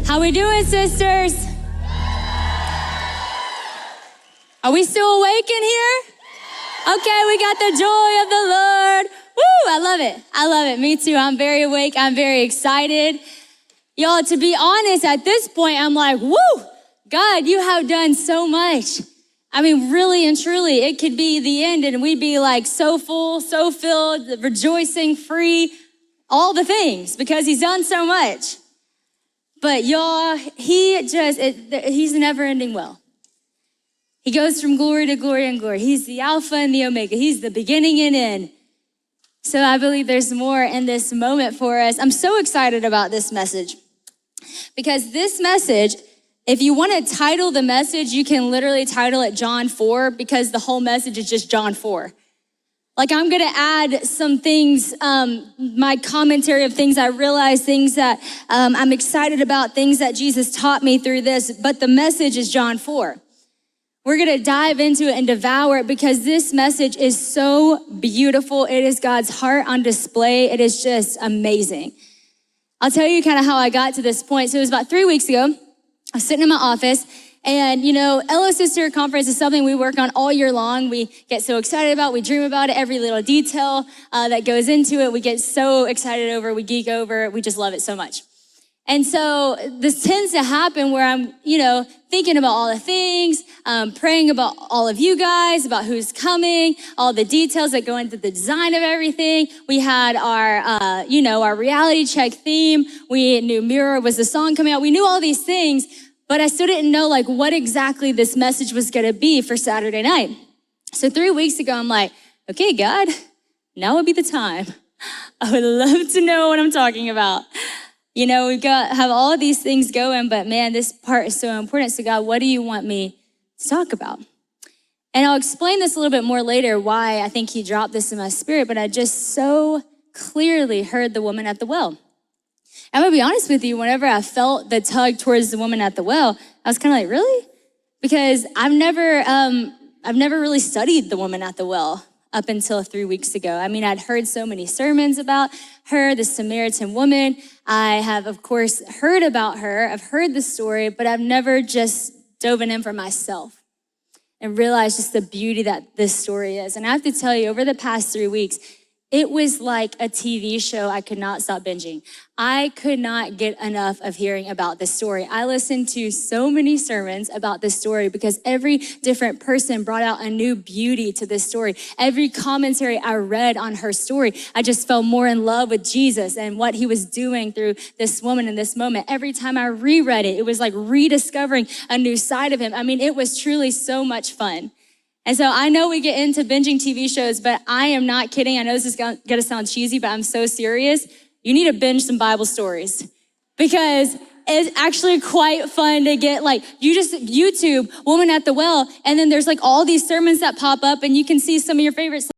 How we doing, sisters? Are we still awake in here? Okay, we got the joy of the Lord. Woo, I love it. I love it. Me too. I'm very awake. I'm very excited. Y'all, to be honest, at this point, I'm like, woo, God, you have done so much. I mean, really and truly, it could be the end and we'd be like so full, so filled, rejoicing, free, all the things because he's done so much. But y'all, he's never ending well. He goes from glory to glory and glory. He's the Alpha and the Omega. He's the beginning and end. So I believe there's more in this moment for us. I'm so excited about this message because this message, if you want to title the message, you can literally title it John 4 because the whole message is just John 4. Like I'm going to add some things, my commentary of things I realized, things that I'm excited about, things that Jesus taught me through this, but the message is John 4. We're going to dive into it and devour it because this message is so beautiful. It is God's heart on display. It is just amazing. I'll tell you kind of how I got to this point. So it was about 3 weeks ago. I was sitting in my office and, LO Sister Conference is something we work on all year long. We get so excited about, we dream about it, every little detail that goes into it. We get so excited over, we geek over it. We just love it so much. And so this tends to happen where I'm, thinking about all the things, praying about all of you guys, about who's coming, all the details that go into the design of everything. We had our reality check theme. We knew Mirror was the song coming out. We knew all these things, but I still didn't know what exactly this message was going to be for Saturday night. So 3 weeks ago, I'm like, okay, God, now would be the time. I would love to know what I'm talking about. We've have all of these things going, but man, this part is so important. So God, what do you want me to talk about? And I'll explain this a little bit more later, why I think he dropped this in my spirit, but I just so clearly heard the woman at the well. I'm gonna be honest with you, whenever I felt the tug towards the woman at the well, I was kind of like, really? Because I've never really studied the woman at the well up until 3 weeks ago. I mean, I'd heard so many sermons about her, the Samaritan woman. I have, of course, heard about her. I've heard the story, but I've never just dove in for myself and realized just the beauty that this story is. And I have to tell you, over the past 3 weeks, it was like a TV show I could not stop binging. I could not get enough of hearing about this story. I listened to so many sermons about this story because every different person brought out a new beauty to this story. Every commentary I read on her story, I just fell more in love with Jesus and what he was doing through this woman in this moment. Every time I reread it, it was like rediscovering a new side of him. I mean, it was truly so much fun. And so I know we get into binging TV shows, but I am not kidding. I know this is going to sound cheesy, but I'm so serious. You need to binge some Bible stories because it's actually quite fun to get you just YouTube Woman at the Well, and then there's all these sermons that pop up and you can see some of your favorites.